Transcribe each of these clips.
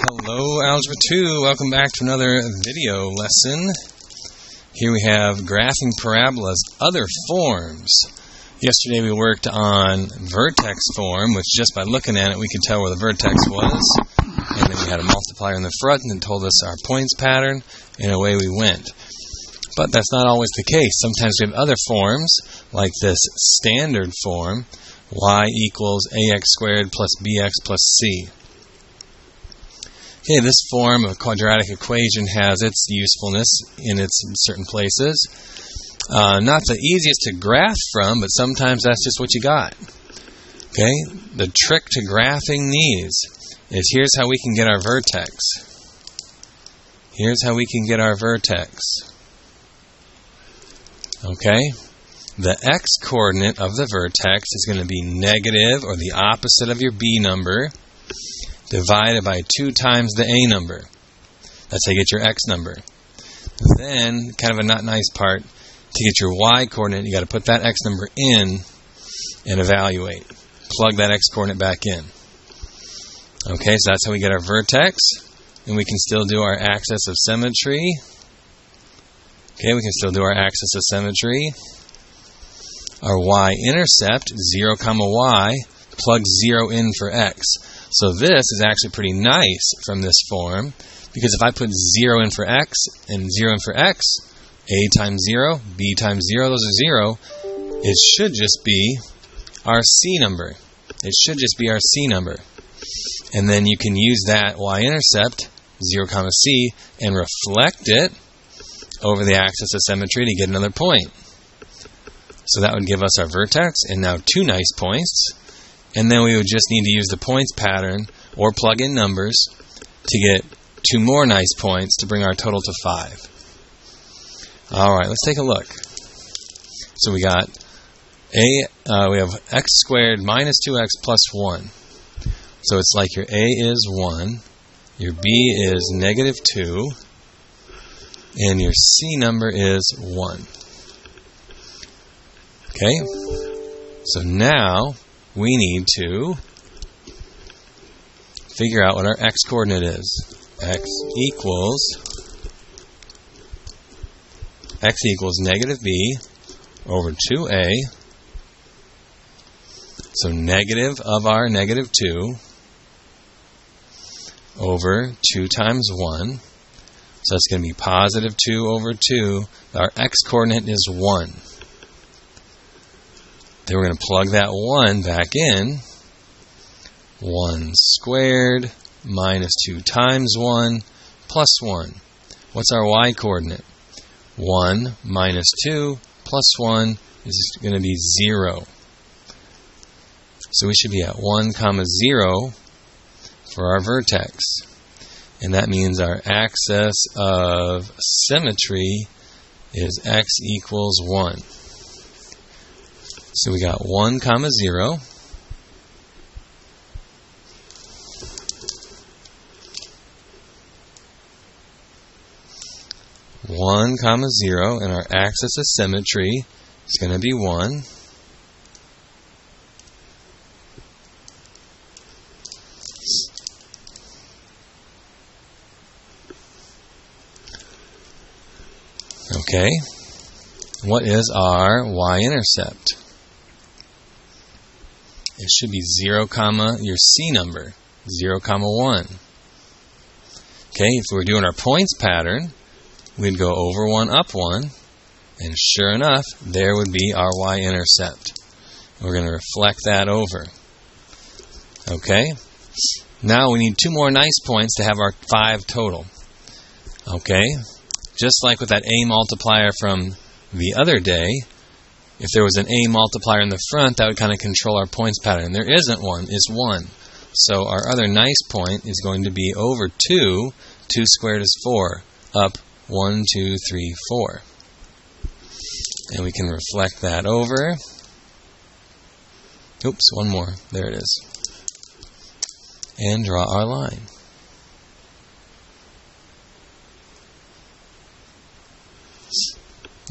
Hello, Algebra 2. Welcome back to another video lesson. Here we have graphing parabolas, other forms. Yesterday we worked on vertex form, which just by looking at it we could tell where the vertex was. And then we had a multiplier in the front and told us our points pattern, and away we went. But that's not always the case. Sometimes we have other forms, like this standard form, y equals ax squared plus bx plus c. Okay, this form of quadratic equation has its usefulness in certain places. Not the easiest to graph from, but sometimes that's just what you got. Okay, the trick to graphing these is here's how we can get our vertex. Here's how we can get our vertex. Okay, the x-coordinate of the vertex is going to be negative, or the opposite of your b number, divided by 2 times the a number. That's how you get your x number. Then, kind of a not nice part, to get your y-coordinate, you got to put that x number in and evaluate. Plug that x-coordinate back in. Okay, so that's how we get our vertex. And we can still do our axis of symmetry. Okay, we can still do our axis of symmetry. Our y-intercept, 0, y, plug 0 in for x. So this is actually pretty nice from this form, because if I put 0 in for x and 0 in for x, a times 0, b times 0, those are 0, it should just be our c number. It should just be our c number. And then you can use that y-intercept, 0, c, and reflect it over the axis of symmetry to get another point. So that would give us our vertex, and now 2 nice points. And then we would just need to use the points pattern or plug in numbers to get 2 more nice points to bring our total to 5. Alright, let's take a look. So we got we have x squared minus 2x plus 1. So it's like your a is 1, your b is negative 2, and your c number is 1. Okay? So now we need to figure out what our x-coordinate is. X equals negative b over 2a. So negative of our negative 2 over 2 times 1. So it's going to be positive 2 over 2. Our x-coordinate is 1. Then we're going to plug that 1 back in. 1 squared minus 2 times 1 plus 1. What's our y-coordinate? 1 minus 2 plus 1 is going to be 0. So we should be at 1, 0 for our vertex. And that means our axis of symmetry is x equals 1. So we got 1, 0. One, 0, and our axis of symmetry is going to be 1. Okay. What is our y-intercept? It should be 0, your c number, 0, 1. Okay, if we're doing our points pattern, we'd go over 1, up 1, and sure enough, there would be our y-intercept. We're going to reflect that over. Okay, now we need 2 more nice points to have our 5 total. Okay, just like with that a multiplier from the other day, if there was an a multiplier in the front, that would kind of control our points pattern. There isn't one, it's 1. So our other nice point is going to be over 2. 2 squared is 4. Up 1, 2, 3, 4. And we can reflect that over. Oops, one more. There it is. And draw our line.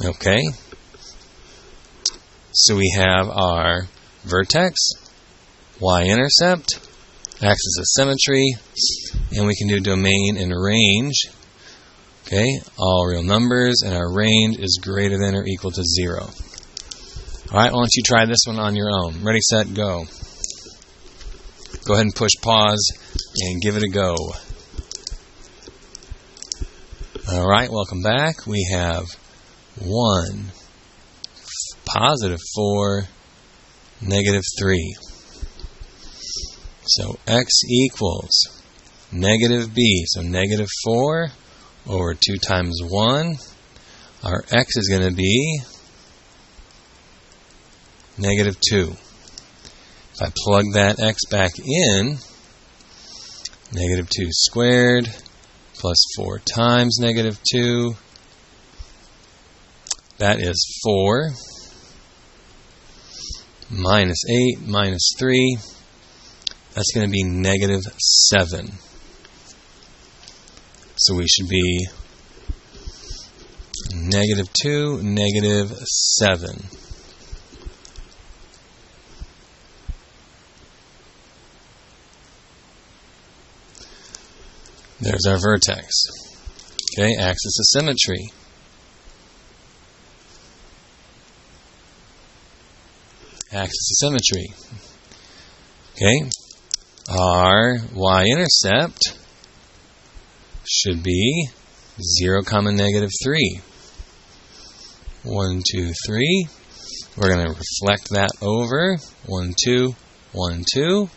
Okay. So we have our vertex, y-intercept, axis of symmetry, and we can do domain and range. Okay, all real numbers, and our range is greater than or equal to 0. Alright, why don't you try this one on your own. Ready, set, go. Go ahead and push pause and give it a go. Alright, welcome back. We have 1, positive 4, negative 3. So x equals negative b. So negative 4 over 2 times 1. Our x is going to be negative 2. If I plug that x back in, negative 2 squared plus 4 times negative 2, that is 4, minus 8 minus 3, that's going to be negative 7. So we should be negative 2, negative 7. There's our vertex. Okay, axis of symmetry. Axis of symmetry. Okay, our y-intercept should be 0, negative 3. 1, 2, 3. We're going to reflect that over. 1, 2, 1, 2.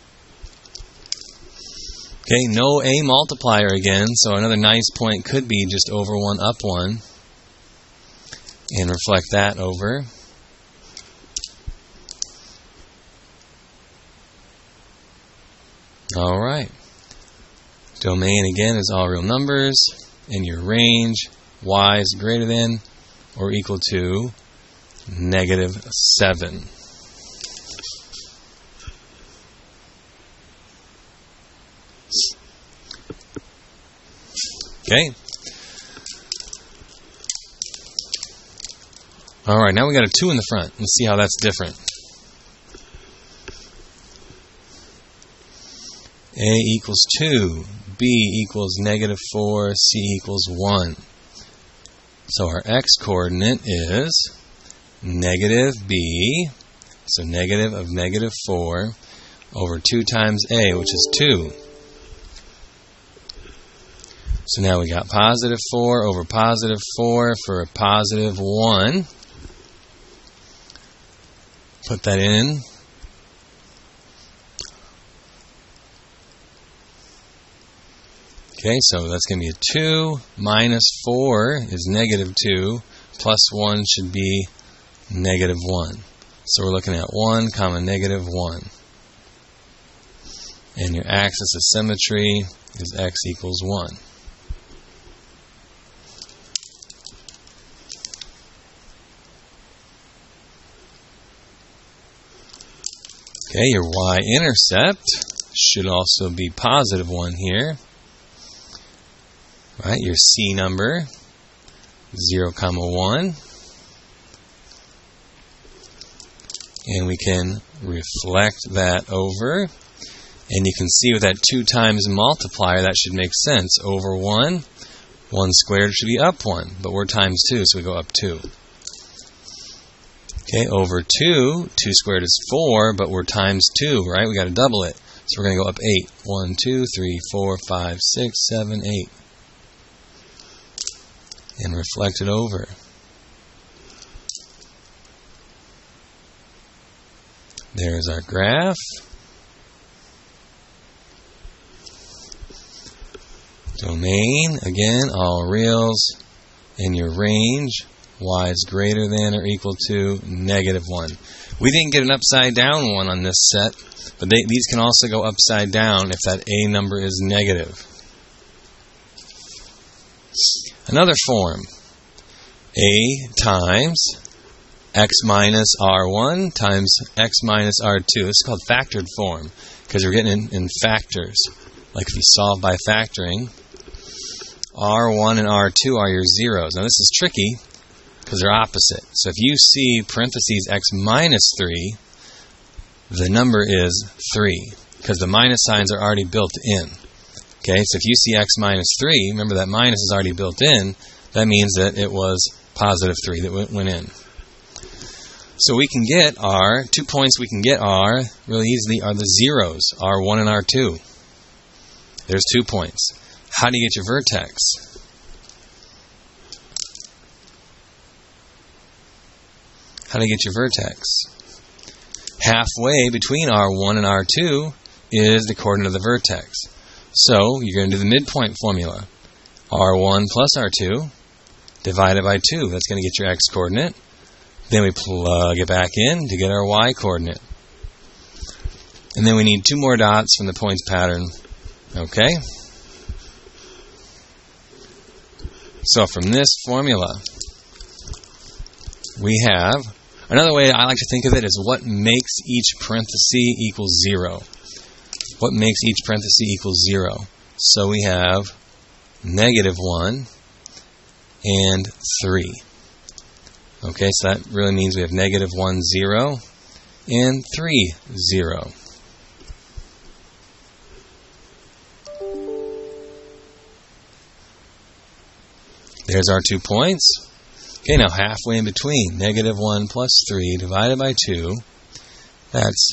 Okay, no a multiplier again, so another nice point could be just over 1, up 1. And reflect that over. Alright. Domain again is all real numbers, and your range, y is greater than or equal to negative 7. Okay. Alright, now we got a 2 in the front. Let's see how that's different. A equals 2, B equals negative 4, C equals 1. So our x-coordinate is negative B, so negative of negative 4, over 2 times A, which is 2. So now we got positive 4 over positive 4 for a positive 1. Put that in. Okay, so that's going to be a 2 minus 4 is negative 2, plus 1 should be negative 1. So we're looking at 1 comma negative 1. And your axis of symmetry is x equals 1. Okay, your y-intercept should also be positive 1 here. Right, your C number, 0, 1. And we can reflect that over. And you can see with that 2 times multiplier, that should make sense. Over 1, 1 squared should be up 1. But we're times 2, so we go up 2. Okay, over 2, 2 squared is 4, but we're times 2, right? We got to double it. So we're going to go up 8. 1, 2, 3, 4, 5, 6, 7, 8. And reflect it over. There's our graph. Domain, again, all reals. And your range, y is greater than or equal to negative 1. We didn't get an upside down one on this set, but these can also go upside down if that a number is negative. Another form, a times x minus r1 times x minus r2. This is called factored form because we're getting in factors. Like if you solve by factoring, r1 and r2 are your zeros. Now this is tricky because they're opposite. So if you see parentheses x minus 3, the number is 3. because the minus signs are already built in. Okay, so if you see x minus 3, remember that minus is already built in. That means that it was positive 3 that went in. So we can get our 2 points we can get are really easily are the zeros, R1 and R2. There's 2 points. How do you get your vertex? How do you get your vertex? Halfway between R1 and R2 is the coordinate of the vertex. So you're going to do the midpoint formula. R1 plus R2 divided by 2. That's going to get your x coordinate. Then we plug it back in to get our y coordinate. And then we need 2 more dots from the points pattern. Okay? So from this formula, we have, another way I like to think of it is what makes each parenthesis equal 0. What makes each parenthesis equal 0? So we have -1 and 3. Okay, so that really means we have -1, 0 and 3, 0. There's our 2 points. Okay, now halfway in between, -1 plus 3 divided by 2, that's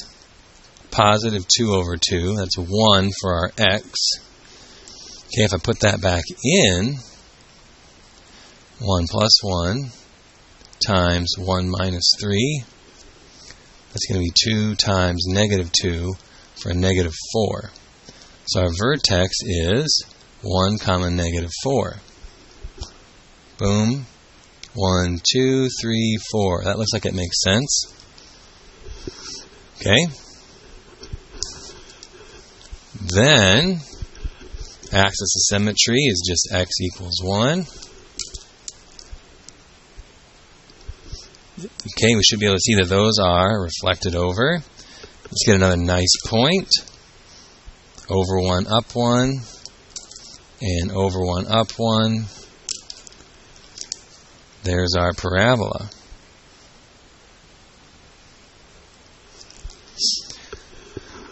positive 2 over 2. That's 1 for our x. Okay, if I put that back in, 1 plus 1 times 1 minus 3, that's going to be 2 times -2 for -4. So our vertex is 1, -4. Boom. 1, 2, 3, 4. That looks like it makes sense. Okay. Then, axis of symmetry is just x equals 1. Okay, we should be able to see that those are reflected over. Let's get another nice point. Over 1, up 1. And over 1, up 1. There's our parabola.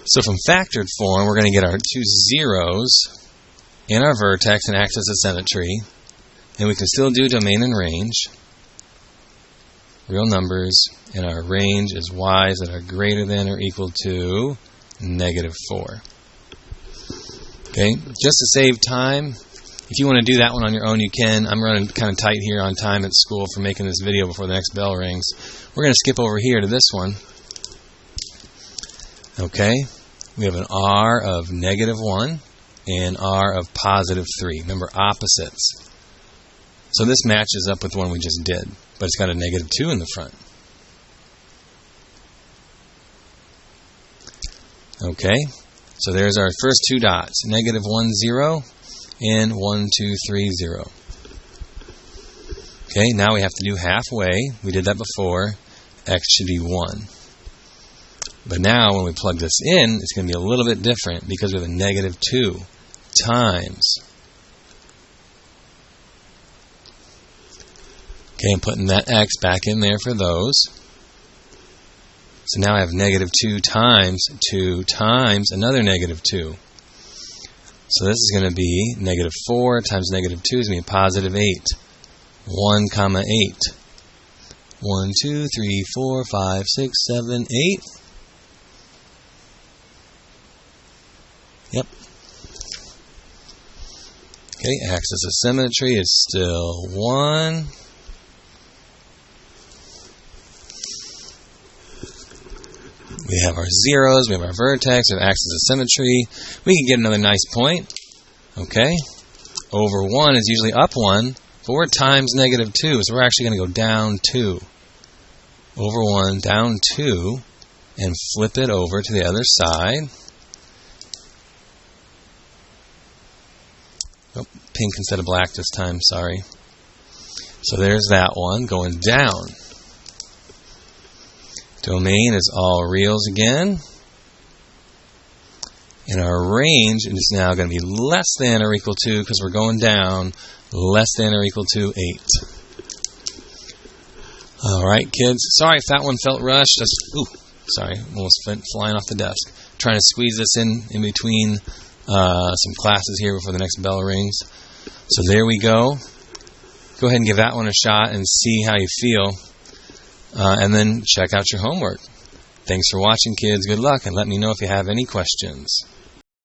So from factored form, we're going to get our 2 zeros in our vertex and axis of symmetry. And we can still do domain and range. Real numbers. And our range is y's that are greater than or equal to -4. Okay, just to save time, if you want to do that one on your own, you can. I'm running kind of tight here on time at school for making this video before the next bell rings. We're going to skip over here to this one. Okay, we have an r of -1 and r of +3. Remember, opposites. So this matches up with the one we just did, but it's got a -2 in the front. Okay, so there's our first 2 dots, -1, 0. And 1, 2, 3, 0. Okay, now we have to do halfway. We did that before. X should be 1. But now when we plug this in, it's going to be a little bit different because we have a -2 times. Okay, I'm putting that x back in there for those. So now I have -2 times 2 times another -2. So this is going to be -4 times -2 is going to be +8. 1, 8. 1, 2, 3, 4, 5, 6, 7, 8. Yep. Okay, axis of symmetry is still 1. We have our zeros, we have our vertex, we have axis of symmetry. We can get another nice point. Okay? Over 1 is usually up 1, but we're times -2, so we're actually going to go down 2. Over 1, down 2, and flip it over to the other side. Oh, pink instead of black this time, sorry. So there's that one going down. Domain is all reals again. And our range is now going to be less than or equal to, because we're going down, less than or equal to 8. Alright, kids. Sorry if that one felt rushed. Sorry, almost went flying off the desk. trying to squeeze this in between some classes here before the next bell rings. So there we go. Go ahead and give that one a shot and see how you feel. And then check out your homework. Thanks for watching, kids. Good luck, and let me know if you have any questions.